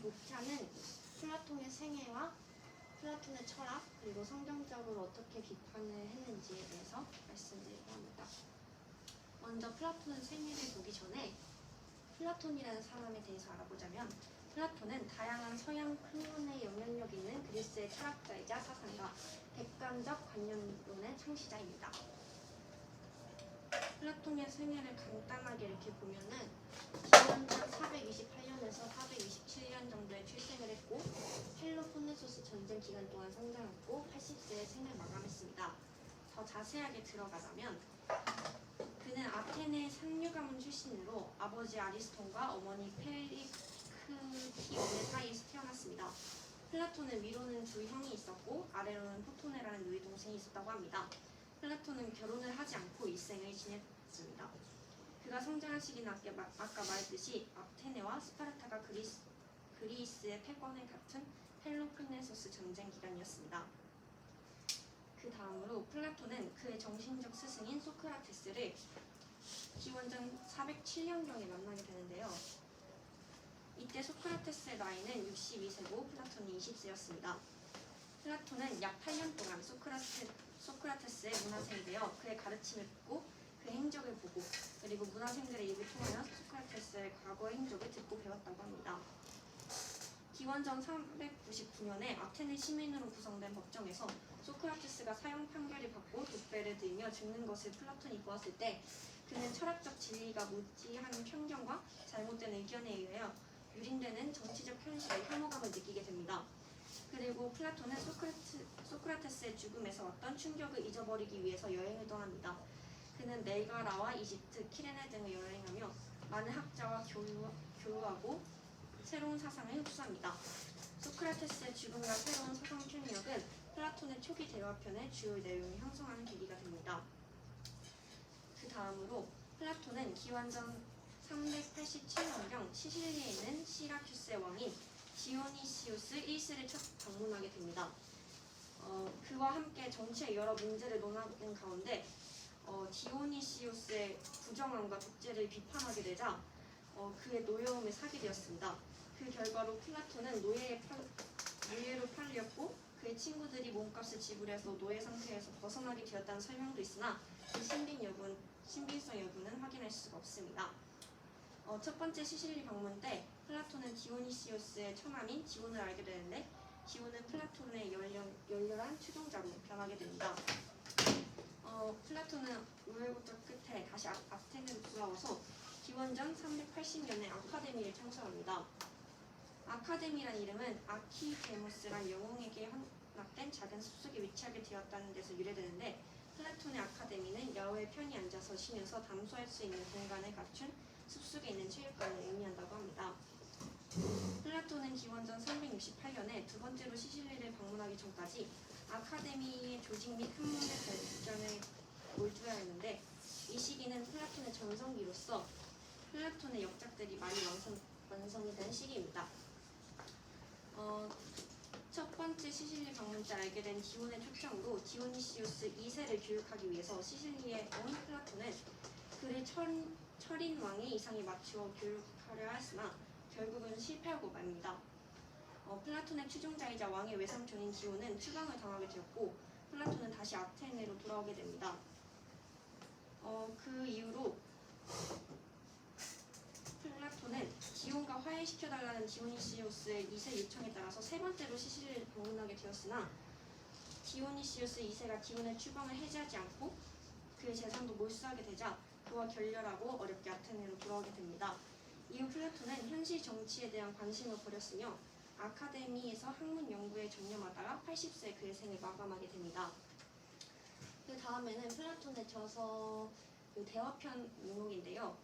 목차는 플라톤의 생애와 플라톤의 철학 그리고 성경적으로 어떻게 비판을 했는지에 대해서 말씀드리려 합니다. 먼저 플라톤의 생애를 보기 전에 플라톤이라는 사람에 대해서 알아보자면 플라톤은 다양한 서양 학문에 영향력 있는 그리스의 철학자이자 사상가, 객관적 관념론의 창시자입니다. 플라톤의 생애를 간단하게 이렇게 보면은 기원전 428년에서 427년 정도에 출생을 했고 펠로폰네소스 전쟁 기간 동안 성장했고 80세에 생을 마감했습니다. 더 자세하게 들어가자면 그는 아테네 상류 가문 출신으로 아버지 아리스톤과 어머니 펠리크티오네 사이에서 태어났습니다. 플라톤은 위로는 두 형이 있었고 아래로는 포토네라는 누이 동생이 있었다고 합니다. 플라톤은 결혼을 하지 않고 일생을 지냈습니다. 그가 성장한 시기는 아까 말했듯이 아테네와 스파르타가 그리스의 패권을 갖춘 펠로폰네소스 전쟁 기간이었습니다. 그 다음으로 플라톤은 그의 정신적 스승인 소크라테스를 기원전 407년경에 만나게 되는데요. 이때 소크라테스의 나이는 62세고 플라톤이 20세였습니다. 플라톤은 약 8년 동안 소크라테스의 문화생이 되어 그의 가르침을 듣고 그의 행적을 보고 그리고 문화생들의 입을 통하여 소크라테스의 과거의 행적을 듣고 배웠다고 합니다. 기원전 399년에 아테네 시민으로 구성된 법정에서 소크라테스가 사형 판결을 받고 독배를 들며 죽는 것을 플라톤이 보았을 때 그는 철학적 진리가 무지한 편견과 잘못된 의견에 의하여 유린되는 정치적 현실에 혐오감을 느끼게 됩니다. 그리고 플라톤은 소크라테스의 죽음에서 왔던 충격을 잊어버리기 위해서 여행을 떠납니다. 그는 메가라와 이집트, 키레네 등을 여행하며 많은 학자와 교류하고 새로운 사상을 흡수합니다. 소크라테스의 죽음과 새로운 사상 편력은 플라톤의 초기 대화편의 주요 내용을 형성하는 계기가 됩니다. 그 다음으로 플라톤은 기원전 387년경 시실리에 있는 시라큐스의 왕인 디오니시우스 1세를 첫 방문하게 됩니다. 그와 함께 정치의 여러 문제를 논하는 가운데 디오니시우스의 부정함과 독재를 비판하게 되자 그의 노여움에 사게 되었습니다. 그 결과로 플라톤은 노예로 팔렸고 그의 친구들이 몸값을 지불해서 노예 상태에서 벗어나게 되었다는 설명도 있으나 그 신빙성 여부는 확인할 수가 없습니다. 첫 번째 시실리 방문 때 플라톤은 디오니시우스의 처남인 디온을 알게 되는데 디온은 플라톤의 열렬한 추종자로 변하게 됩니다. 플라톤은 우여곡절 끝에 다시 아테네로 돌아와서 기원전 380년에 아카데미를 창설합니다. 아카데미란 이름은 아키데모스란 영웅에게 헌납된 작은 숲속에 위치하게 되었다는 데서 유래되는데 플라톤의 아카데미는 야호의 편히 앉아서 쉬면서 담소할 수 있는 공간을 갖춘 숲속에 있는 체육관을 의미한다고 합니다. 플라톤은 기원전 368년에 두 번째로 시실리를 방문하기 전까지 아카데미의 조직 및 학문의 발전을 몰두하였는데 이 시기는 플라톤의 전성기로서 플라톤의 역작들이 많이 완성이 된 시기입니다. 첫 번째 시실리 방문 때 알게 된 디온의 초청으로 디오니시우스 2세를 교육하기 위해서 시실리에 온 플라톤은 그를 철인 왕의 이상에 맞추어 교육하려 했으나 결국은 실패하고 맙니다. 플라톤의 추종자이자 왕의 외삼촌인 디온은 추방을 당하게 되었고 플라톤은 다시 아테네로 돌아오게 됩니다. 그 이후로 플라톤은 디온과 화해시켜달라는 디오니시우스의 2세 요청에 따라서 세 번째로 시실리를 방문하게 되었으나 디오니시우스 2세가 디온의 추방을 해제하지 않고 그의 재산도 몰수하게 되자 그와 결렬하고 어렵게 아테네로 돌아오게 됩니다. 이후 플라톤은 현실 정치에 대한 관심을 버렸으며 아카데미에서 학문 연구에 전념하다가 80세에 그의 생을 마감하게 됩니다. 그 다음에는 플라톤의 저서 대화편 목록인데요.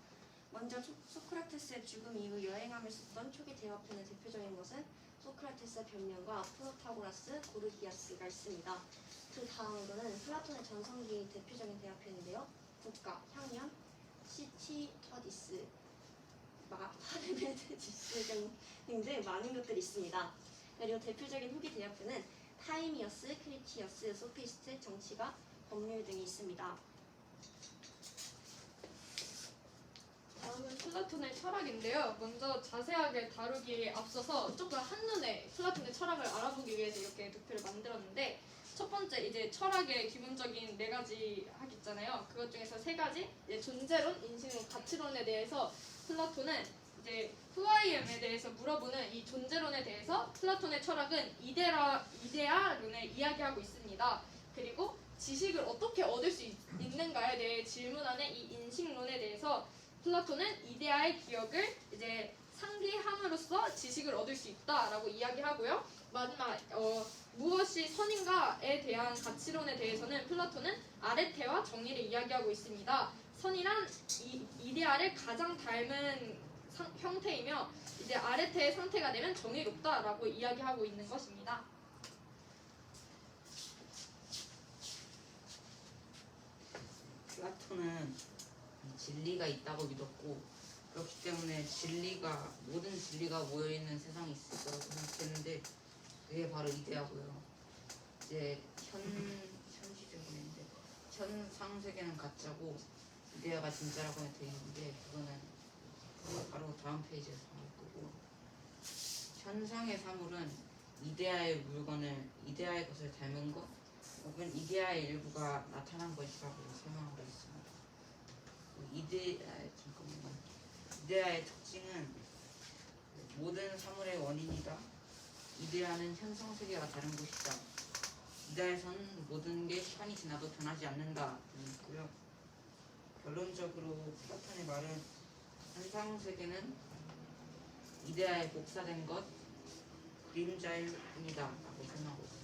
먼저 소크라테스의 죽음 이후 여행함을 썼던 초기 대화편의 대표적인 것은 소크라테스의 변명과 프로타고라스, 고르기아스가 있습니다. 그 다음으로는 플라톤의 전성기 대표적인 대화편인데요. 국가, 향연, 시치터디스, 파르메데지스 등등 많은 것들이 있습니다. 그리고 대표적인 후기 대화편은 타이미어스, 크리티어스, 소피스트, 정치가, 법률 등이 있습니다. 다음은 플라톤의 철학인데요. 먼저 자세하게 다루기에 앞서서 조금 한눈에 플라톤의 철학을 알아보기 위해서 이렇게 도표를 만들었는데, 첫 번째 이제 철학의 기본적인 네 가지 학이 있잖아요. 그것 중에서 세 가지, 이제 존재론, 인식론, 가치론에 대해서 플라톤은 이제 후아이엠에 대해서 물어보는 이 존재론에 대해서 플라톤의 철학은 이데아론을 이야기하고 있습니다. 그리고 지식을 어떻게 얻을 수 있는가에 대해 질문하는 이 인식론에 대해서 플라톤은 이데아의 기억을 이제 상기함으로써 지식을 얻을 수 있다라고 이야기하고요. 마지막 무엇이 선인가에 대한 가치론에 대해서는 플라톤은 아레테와 정의를 이야기하고 있습니다. 선이란 이데아를 가장 닮은 형태이며 이제 아레테의 상태가 되면 정의롭다라고 이야기하고 있는 것입니다. 플라톤은 진리가 있다고 믿었고, 그렇기 때문에 모든 진리가 모여있는 세상이 있을 거라고 생각했는데, 그게 바로 이데아고요. 이제 현시적인데 현상세계는 가짜고 이데아가 진짜라고 되어 있는데, 그거는 바로 다음 페이지에서 나올 거고, 현상의 사물은 이데아의 것을 닮은 것 혹은 이데아의 일부가 나타난 것이라고 설명하고 있습니다. 이데아의 특징은 모든 사물의 원인이다. 이데아는 현상세계가 다른 곳이다. 이데아에서는 모든 게 시간이 지나도 변하지 않는다 있고요. 결론적으로 플라톤의 말은 현상세계는 이데아에 복사된 것, 그림자일 뿐이다 라고 설명하고 있습니다.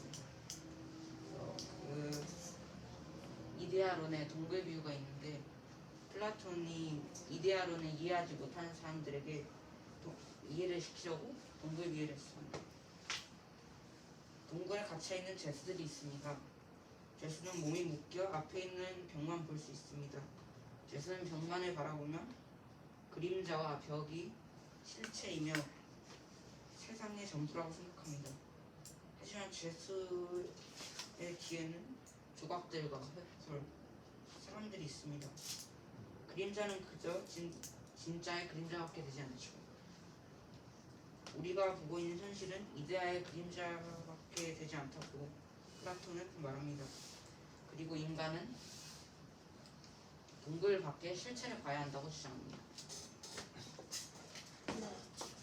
이데아론에 동글 비유가 있는데, 플라톤이 이데아론을 이해하지 못하는 사람들에게 이해를 시키려고 동글 비유를 했습니다. 동굴에 갇혀있는 제수들이 있습니다. 제수는 몸이 묶여 앞에 있는 벽만 볼 수 있습니다. 제수는 벽만을 바라보면 그림자와 벽이 실체이며 세상의 전부라고 생각합니다. 하지만 제수의 뒤에는 조각들과 횃불, 사람들이 있습니다. 그림자는 그저 진짜의 그림자밖에 되지 않죠. 우리가 보고 있는 현실은 이데아의 그림자밖에 되지 않다고 플라톤은 말합니다. 그리고 인간은 동굴 밖에 실체를 봐야 한다고 주장합니다. 네.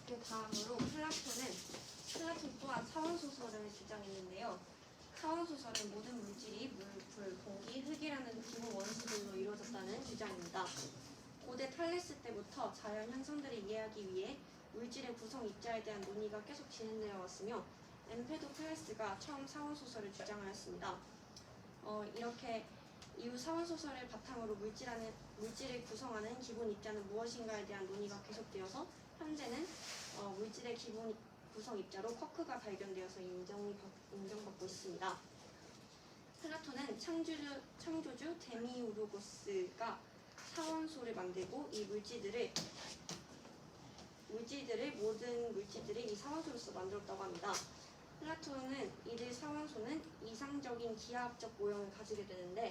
그 다음으로 플라톤 또한 사원소설을 주장했는데요. 사원소설은 모든 물질이 물, 불, 공기, 흙이라는 기본 원소들로 이루어졌다는 주장입니다. 고대 탈레스 때부터 자연 현상들을 이해하기 위해 물질의 구성 입자에 대한 논의가 계속 진행되어 왔으며, 엠페도클레스가 처음 사원소설을 주장하였습니다. 이렇게 이후 사원소설을 바탕으로 물질을 구성하는 기본 입자는 무엇인가에 대한 논의가 계속되어서 현재는 물질의 기본 구성 입자로 쿼크가 발견되어서 인정받고 있습니다. 플라톤은 창조주 데미우르고스가 사원소를 만들고 이 모든 물질들을 이 사원소로서 만들었다고 합니다. 플라톤은 이들 사원소는 이상적인 기하학적 모형을 가지게 되는데,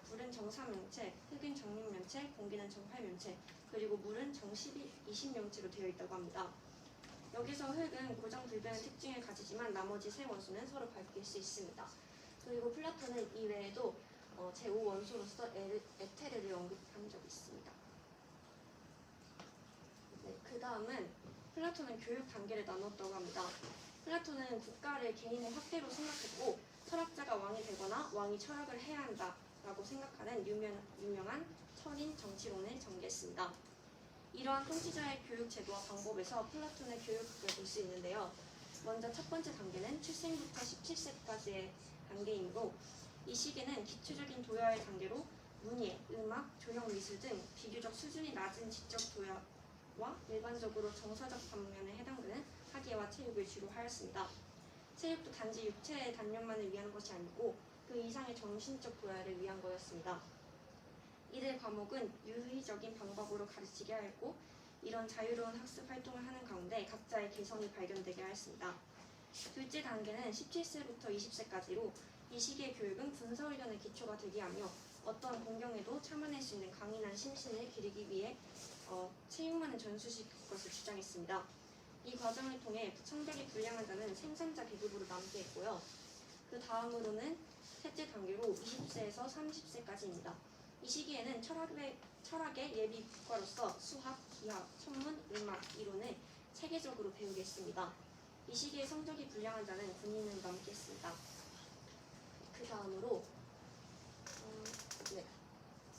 불은 정사면체, 흙은 정육면체, 공기는 정팔면체, 그리고 물은 정20면체로 되어 있다고 합니다. 여기서 흙은 고정불변의 특징을 가지지만 나머지 세 원소는 서로 바뀔 수 있습니다. 그리고 플라톤은 이 외에도 제5원소로서 에테르를 언급한 적이 있습니다. 네, 그 다음은 플라톤은 교육 단계를 나눴다고 합니다. 플라톤은 국가를 개인의 학대로 생각했고, 철학자가 왕이 되거나 왕이 철학을 해야 한다라고 생각하는 유명한 철인 정치론을 전개했습니다. 이러한 통치자의 교육 제도와 방법에서 플라톤의 교육학을 볼 수 있는데요. 먼저 첫 번째 단계는 출생부터 17세까지의 단계이므로, 이 시기는 기초적인 도야의 단계로 문예, 음악, 조형 미술 등 비교적 수준이 낮은 지적 도야와 일반적으로 정서적 방면에 해당되는 학예와 체육을 주로 하였습니다. 체육도 단지 육체의 단련만을 위한 것이 아니고 그 이상의 정신적 도야를 위한 거였습니다. 이들 과목은 유의적인 방법으로 가르치게 하였고, 이런 자유로운 학습 활동을 하는 가운데 각자의 개성이 발견되게 하였습니다. 둘째 단계는 17세부터 20세까지로 이 시기의 교육은 군사훈련의 기초가 되게 하며 어떠한 공경에도 참아낼 수 있는 강인한 심신을 기르기 위해 체육만을 전수시킬 것을 주장했습니다. 이 과정을 통해 성적이 불량한 자는 생산자 계급으로 남게 했고요. 그 다음으로는 셋째 단계로 20세에서 30세까지입니다. 이 시기에는 철학의 예비 국가로서 수학, 기하, 천문, 음악, 이론을 체계적으로 배우게 했습니다. 이 시기에 성적이 불량한 자는 군인을 남게 했습니다. 그 다음으로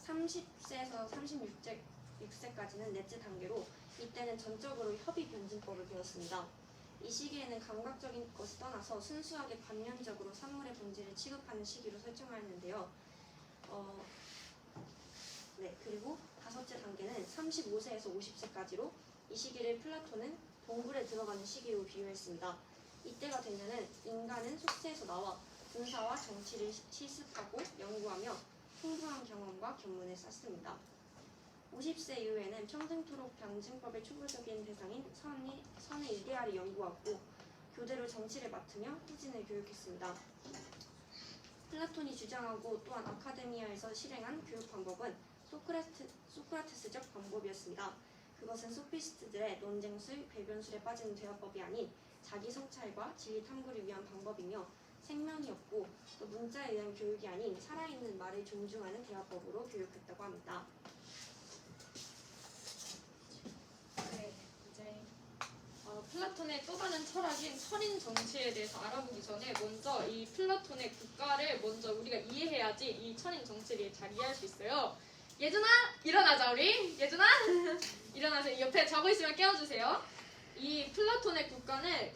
30세에서 36세까지는 넷째 단계로 이때는 전적으로 협의 변증법을 배웠습니다. 이 시기에는 감각적인 것을 떠나서 순수하게 관념적으로 산물의 본질을 취급하는 시기로 설정하였는데요. 그리고 다섯째 단계는 35세에서 50세까지로 이 시기를 플라톤은 동굴에 들어가는 시기로 비유했습니다. 이때가 되면은 인간은 숙세에서 나와 군사와 정치를 실습하고 연구하며 풍부한 경험과 견문을 쌓습니다. 50세 이후에는 평생토록 변증법의 초보적인 대상인 선의 이데알을 연구하고 교대로 정치를 맡으며 후진을 교육했습니다. 플라톤이 주장하고 또한 아카데미아에서 실행한 교육 방법은 소크라테스적 방법이었습니다. 그것은 소피스트들의 논쟁술, 배변술에 빠지는 대화법이 아닌 자기 성찰과 진리 탐구를 위한 방법이며 생명이 없고 또 문자에 의한 교육이 아닌 살아있는 말을 존중하는 대화법으로 교육했다고 합니다. 네, 이제 플라톤의 또 다른 철학인 철인 정치에 대해서 알아보기 전에 먼저 이 플라톤의 국가를 먼저 우리가 이해해야지 이 철인 정치를 잘 이해할 수 있어요. 예준아, 일어나자 우리. 예준아, 일어나서 옆에 자고 있으면 깨워주세요. 이 플라톤의 국가는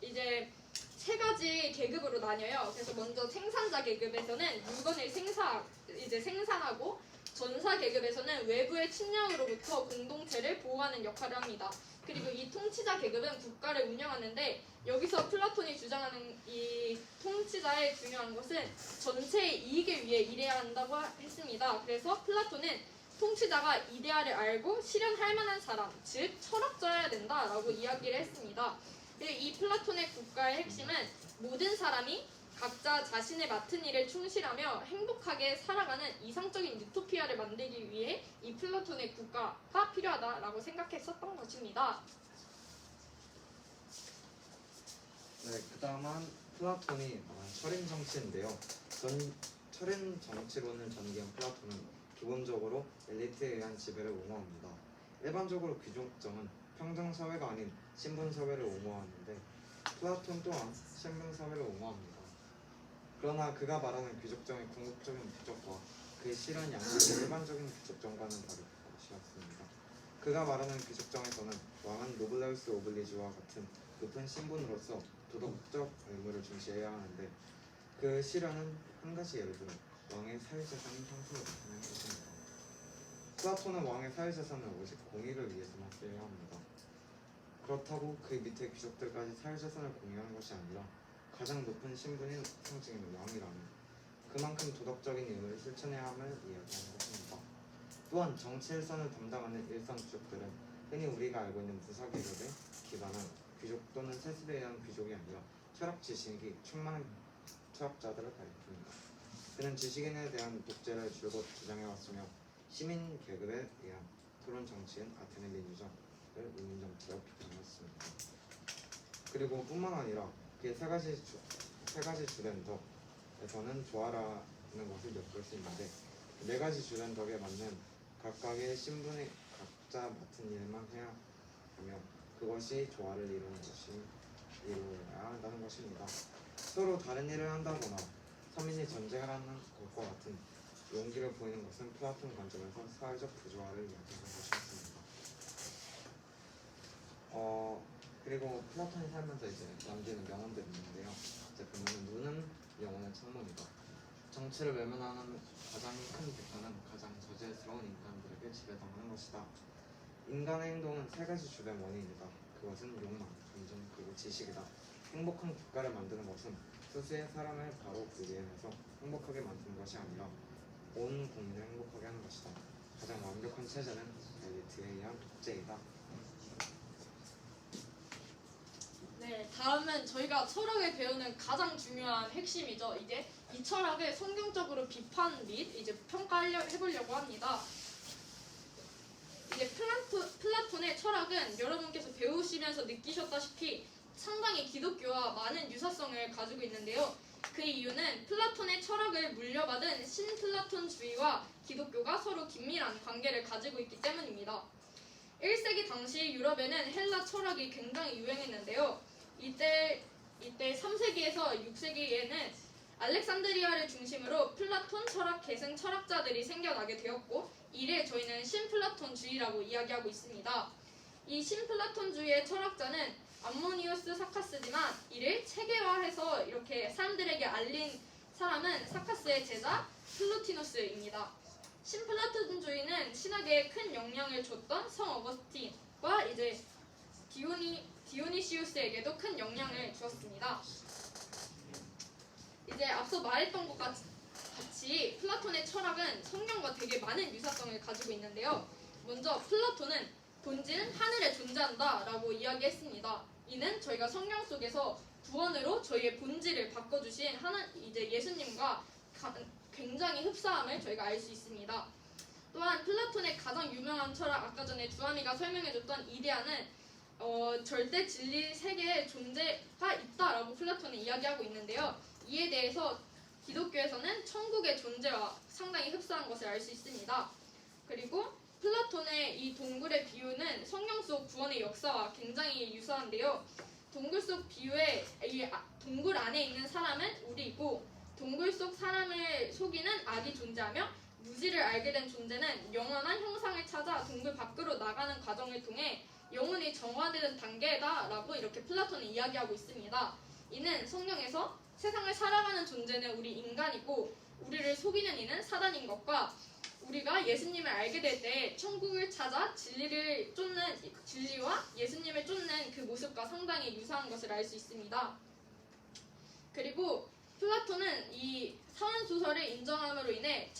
이제 세 가지 계급으로 나뉘어요. 그래서 먼저 생산자 계급에서는 물건을 생산하고 전사 계급에서는 외부의 침략으로부터 공동체를 보호하는 역할을 합니다. 그리고 이 통치자 계급은 국가를 운영하는데 여기서 플라톤이 주장하는 이 통치자의 중요한 것은 전체의 이익을 위해 일해야 한다고 했습니다. 그래서 플라톤은 통치자가 이데아를 알고 실현할 만한 사람, 즉 철학자여야 된다라고 이야기를 했습니다. 그리고 이 플라톤의 국가의 핵심은 모든 사람이 각자 자신의 맡은 일에 충실하며 행복하게 살아가는 이상적인 유토피아를 만들기 위해 이 플라톤의 국가가 필요하다라고 생각했었던 것입니다. 네, 그 다음은 플라톤이 말한 철인 정치인데요. 철인 정치론을 전개한 플라톤은 기본적으로 엘리트에 의한 지배를 옹호합니다. 일반적으로 귀족정은 평등사회가 아닌 신분사회를 옹호하는데 플라톤 또한 신분사회를 옹호합니다. 그러나 그가 말하는 귀족정의 궁극적인 부족과 그의 실현 양식의 일반적인 귀족정과는 다를 것이었습니다. 그가 말하는 귀족정에서는 왕은 노블레우스 오블리주와 같은 높은 신분으로서 도덕적 의무를 중시해야 하는데 그 실현은 한 가지 예를 들어 왕의 사유재산인 형성을 나타내는 것입니다. 플라톤은 왕의 사유재산을 오직 공익을 위해서만 쓰여야 합니다. 그렇다고 그 밑에 귀족들까지 사유재산을 공유하는 것이 아니라 가장 높은 신분인 상징인 왕이라면 그만큼 도덕적인 의무를 실천해야 함을 이야기하는 것입니다. 또한 정치 일선을 담당하는 일선 귀족들은 흔히 우리가 알고 있는 부사계급에 기반한 귀족 또는 세습에 의한 귀족이 아니라 철학 지식이 충만한 철학자들을 가리킵니다. 그는 지식인에 대한 독재를 줄곧 주장해왔으며 시민 계급에 의한 토론 정치인 아테네 민주정을 의문점처럼 비판했습니다. 그리고 뿐만 아니라 그의 세 가지 주된 덕에서는 조화라는 것을 엿볼 수 있는데 네 가지 주된 덕에 맞는 각각의 신분이 각자 맡은 일만 해야 하며 그것이 조화를 이루어야 한다는 것입니다. 서로 다른 일을 한다거나 서민이 전쟁을 하는 것과 같은 용기를 보이는 것은 플라톤 관점에서 사회적 부조화를 이야기하는 것이었습니다. 그리고 플라톤이 살면서 이제 남기는 명언들이 있는데요. 이제 보면 눈은 영혼의 창문이다. 정치를 외면하는 가장 큰 대가는 가장 저질스러운 인간들에게 지배당하는 것이다. 인간의 행동은 세 가지 주된 원인이다. 그것은 욕망, 감정, 그리고 지식이다. 행복한 국가를 만드는 것은 소수의 사람을 바로 그 위에 해서 행복하게 만드는 것이 아니라 온 국민을 행복하게 하는 것이다. 가장 완벽한 체제는 엘리트에 의한 독재이다. 네, 다음은 저희가 철학을 배우는 가장 중요한 핵심이죠. 이제 이 철학을 성경적으로 비판 및 이제 평가해보려고 합니다. 이제 플라톤의 철학은 여러분께서 배우시면서 느끼셨다시피 상당히 기독교와 많은 유사성을 가지고 있는데요. 그 이유는 플라톤의 철학을 물려받은 신플라톤주의와 기독교가 서로 긴밀한 관계를 가지고 있기 때문입니다. 1세기 당시 유럽에는 헬라 철학이 굉장히 유행했는데요. 이때 3세기에서 6세기에는 알렉산드리아를 중심으로 플라톤 철학 계승 철학자들이 생겨나게 되었고, 이를 저희는 신플라톤주의라고 이야기하고 있습니다. 이 신플라톤주의의 철학자는 암모니우스 사카스지만 이를 체계화해서 이렇게 사람들에게 알린 사람은 사카스의 제자 플루티누스입니다. 신플라톤주의는 신학에 큰 영향을 줬던 성 어거스틴과 이제 디오니시우스에게도 큰 영향을 주었습니다. 이제 앞서 말했던 것 같이 플라톤의 철학은 성경과 되게 많은 유사성을 가지고 있는데요. 먼저 플라톤은 본질은 하늘에 존재한다라고 이야기했습니다. 이는 저희가 성경 속에서 구원으로 저희의 본질을 바꿔주신 이제 예수님과 굉장히 흡사함을 저희가 알 수 있습니다. 또한 플라톤의 가장 유명한 철학, 아까 전에 주아미가 설명해줬던 이데아는 절대 진리 세계에 존재가 있다라고 플라톤은 이야기하고 있는데요. 이에 대해서 기독교에서는 천국의 존재와 상당히 흡사한 것을 알 수 있습니다. 그리고 플라톤의 이 동굴의 비유는 성경 속 구원의 역사와 굉장히 유사한데요. 동굴 속 비유에 이 동굴 안에 있는 사람은 우리이고, 동굴 속 사람을 속이는 악이 존재하며 무지를 알게 된 존재는 영원한 형상을 찾아 동굴 밖으로 나가는 과정을 통해 영혼이 정화되는 단계다라고 이렇게 플라톤은 이야기하고 있습니다. 이는 성경에서 세상을 살아가는 존재는 우리 인간이고, 우리를 속이는 이는 사단인 것과 우리가 예수님을 알게 될 때 천국을 찾아 진리와 예수님을 쫓는 그 모습과 상당히 유사한 것을 알 수 있습니다. 그리고 플라톤은 이 사원소설을 인정함으로 인해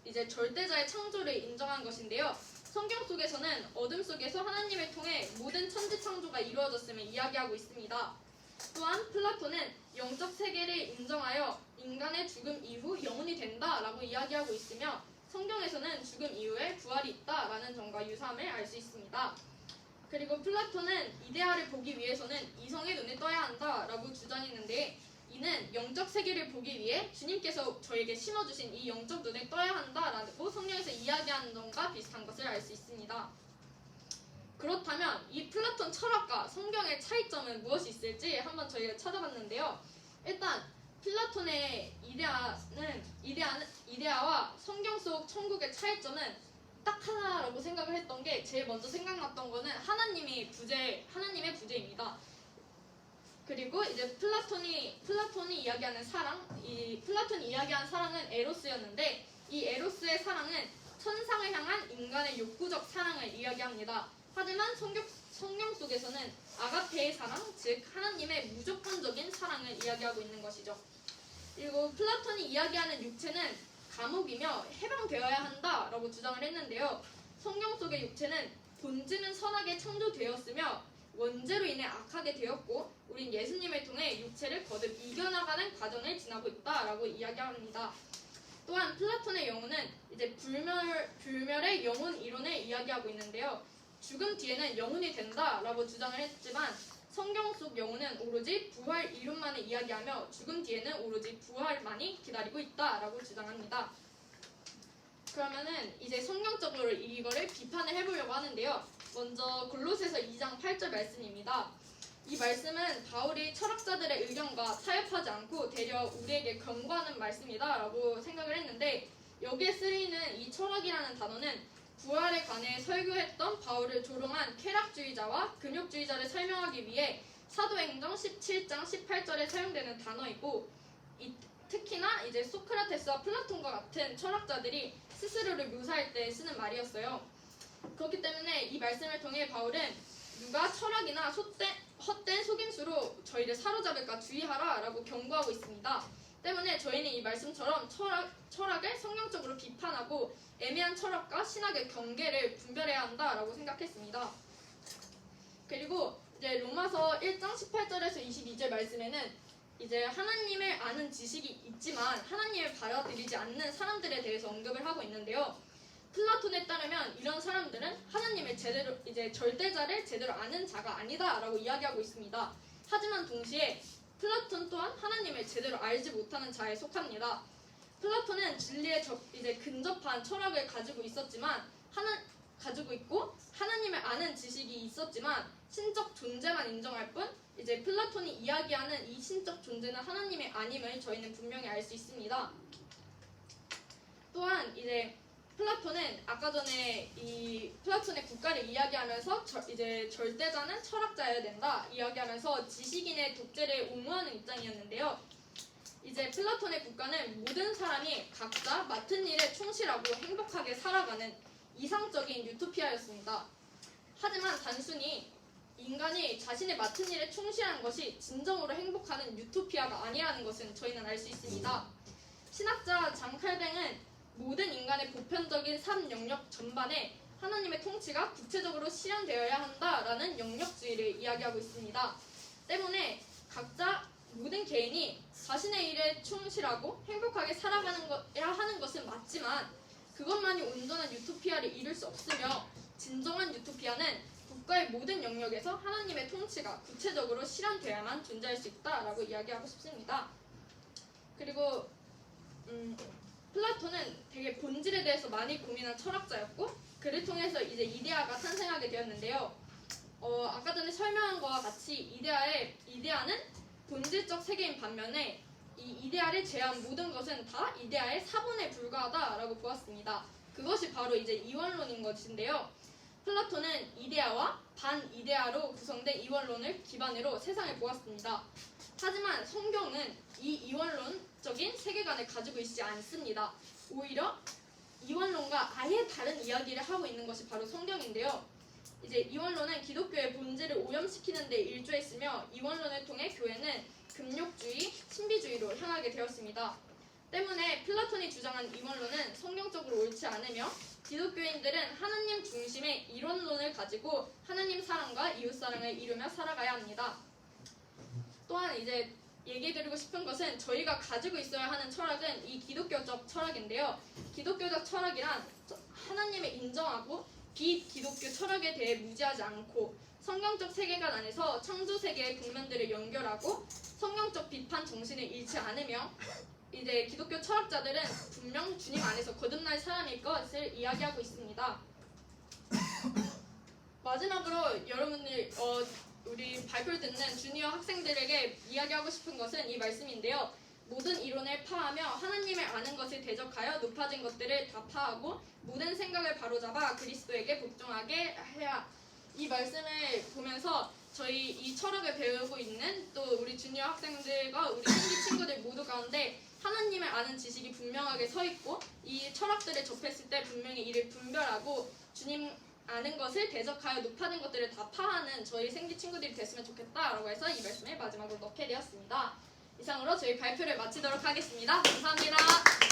이제 절대자의 창조를 인정한 것인데요. 성경 속에서는 어둠 속에서 하나님을 통해 모든 천지 창조가 이루어졌음을 이야기하고 있습니다. 또한 플라톤은 영적 세계를 인정하여 인간의 죽음 이후 영혼이 된다라고 이야기하고 있으며, 성경에서는 죽음 이후에 부활이 있다라는 점과 유사함을 알 수 있습니다. 그리고 플라톤은 이데아를 보기 위해서는 이성의 눈에 떠야 한다라고 주장했는데, 이는 영적 세계를 보기 위해 주님께서 저에게 심어주신 이 영적 눈에 떠야 한다라고 성경에서 이야기하는 점과 비슷한 것을 알 수 있습니다. 그렇다면 이 플라톤 철학과 성경의 차이점은 무엇이 있을지 한번 저희가 찾아봤는데요. 일단 플라톤의 이데아와 성경 속 천국의 차이점은 딱 하나라고 생각을 했던 게, 제일 먼저 생각났던 거는 하나님의 부재입니다. 그리고 이제 플라톤이 이야기하는 사랑, 플라톤이 이야기한 사랑은 에로스였는데, 이 에로스의 사랑은 천상을 향한 인간의 욕구적 사랑을 이야기합니다. 하지만 성경 속에서는 아가페의 사랑, 즉 하나님의 무조건적인 사랑을 이야기하고 있는 것이죠. 그리고 플라톤이 이야기하는 육체는 감옥이며 해방되어야 한다라고 주장을 했는데요. 성경 속의 육체는 본질은 선하게 창조되었으며 원죄로 인해 악하게 되었고, 우린 예수님을 통해 육체를 거듭 이겨나가는 과정을 지나고 있다라고 이야기합니다. 또한 플라톤의 영혼은 이제 불멸의 영혼 이론을 이야기하고 있는데요. 죽음 뒤에는 영혼이 된다라고 주장을 했지만, 성경 속 영혼은 오로지 부활 이론만을 이야기하며 죽음 뒤에는 오로지 부활만이 기다리고 있다라고 주장합니다. 그러면은 이제 성경적으로 이거를 비판을 해보려고 하는데요. 먼저 골로새서 2장 8절 말씀입니다. 이 말씀은 바울이 철학자들의 의견과 타협하지 않고 되려 우리에게 경고하는 말씀이다 라고 생각을 했는데, 여기에 쓰이는 이 철학이라는 단어는 부활에 관해 설교했던 바울을 조롱한 쾌락주의자와 금욕주의자를 설명하기 위해 사도행전 17장 18절에 사용되는 단어이고, 특히나 이제 소크라테스와 플라톤과 같은 철학자들이 스스로를 묘사할 때 쓰는 말이었어요. 그렇기 때문에 이 말씀을 통해 바울은 누가 철학이나 헛된 속임수로 저희를 사로잡을까 주의하라 라고 경고하고 있습니다. 때문에 저희는 이 말씀처럼 철학을 성경적으로 비판하고 애매한 철학과 신학의 경계를 분별해야 한다라고 생각했습니다. 그리고 이제 로마서 1장 18절에서 22절 말씀에는 이제 하나님을 아는 지식이 있지만 하나님을 받아들이지 않는 사람들에 대해서 언급을 하고 있는데요. 플라톤에 따르면 이런 사람들은 하나님을 제대로 이제 절대자를 제대로 아는 자가 아니다라고 이야기하고 있습니다. 하지만 동시에 플라톤 또한 하나님을 제대로 알지 못하는 자에 속합니다. 플라톤은 진리에 이제 근접한 철학을 가지고 있고 하나님을 아는 지식이 있었지만 신적 존재만 인정할 뿐 이제 플라톤이 이야기하는 이 신적 존재는 하나님의 아님을 저희는 분명히 알 수 있습니다. 또한 이제 플라톤은 아까 전에 이 플라톤의 국가를 이야기하면서 이제 절대자는 철학자여야 된다 이야기하면서 지식인의 독재를 옹호하는 입장이었는데요. 이제 플라톤의 국가는 모든 사람이 각자 맡은 일에 충실하고 행복하게 살아가는 이상적인 유토피아였습니다. 하지만 단순히 인간이 자신의 맡은 일에 충실한 것이 진정으로 행복하는 유토피아가 아니라는 것은 저희는 알 수 있습니다. 신학자 장 칼뱅은 모든 인간의 보편적인 삶 영역 전반에 하나님의 통치가 구체적으로 실현되어야 한다라는 영역주의를 이야기하고 있습니다. 때문에 각자 모든 개인이 자신의 일에 충실하고 행복하게 살아가야 하는 것은 맞지만 그것만이 온전한 유토피아를 이룰 수 없으며 진정한 유토피아는 국가의 모든 영역에서 하나님의 통치가 구체적으로 실현되어야만 존재할 수 있다라고 이야기하고 싶습니다. 그리고 플라톤은 되게 본질에 대해서 많이 고민한 철학자였고 그를 통해서 이제 이데아가 탄생하게 되었는데요. 아까 전에 설명한 것과 같이 이데아는 본질적 세계인 반면에 이 이데아를 제외한 모든 것은 다 이데아의 사본에 불과하다라고 보았습니다. 그것이 바로 이제 이원론인 것인데요. 플라톤은 이데아와 반이데아로 구성된 이원론을 기반으로 세상을 보았습니다. 하지만 성경은 이 이원론적인 세계관을 가지고 있지 않습니다. 오히려 이원론과 아예 다른 이야기를 하고 있는 것이 바로 성경인데요. 이제 이원론은 기독교의 본질을 오염시키는 데 일조했으며 이원론을 통해 교회는 금욕주의, 신비주의로 향하게 되었습니다. 때문에 플라톤이 주장한 이원론은 성경적으로 옳지 않으며 기독교인들은 하나님 중심의 이론론을 가지고 하나님 사랑과 이웃 사랑을 이루며 살아가야 합니다. 또한 이제 얘기해드리고 싶은 것은 저희가 가지고 있어야 하는 철학은 이 기독교적 철학인데요. 기독교적 철학이란 하나님을 인정하고 비기독교 철학에 대해 무지하지 않고 성경적 세계관 안에서 창조 세계의 국면들을 연결하고 성경적 비판 정신을 잃지 않으며 이제 기독교 철학자들은 분명 주님 안에서 거듭날 사람일 것을 이야기하고 있습니다. 마지막으로 여러분들 우리 발표를 듣는 주니어 학생들에게 이야기하고 싶은 것은 이 말씀인데요. 모든 이론을 파하며 하나님을 아는 것을 대적하여 높아진 것들을 다 파하고 모든 생각을 바로잡아 그리스도에게 복종하게 해야. 이 말씀을 보면서 저희 이 철학을 배우고 있는 또 우리 주니어 학생들과 우리 생기 친구들 모두 가운데 하나님을 아는 지식이 분명하게 서 있고 이 철학들을 접했을 때 분명히 이를 분별하고 주님 아는 것을 대적하여 높아진 것들을 다 파하는 저희 생기 친구들이 됐으면 좋겠다라고 해서 이 말씀을 마지막으로 넣게 되었습니다. 이상으로 저희 발표를 마치도록 하겠습니다. 감사합니다.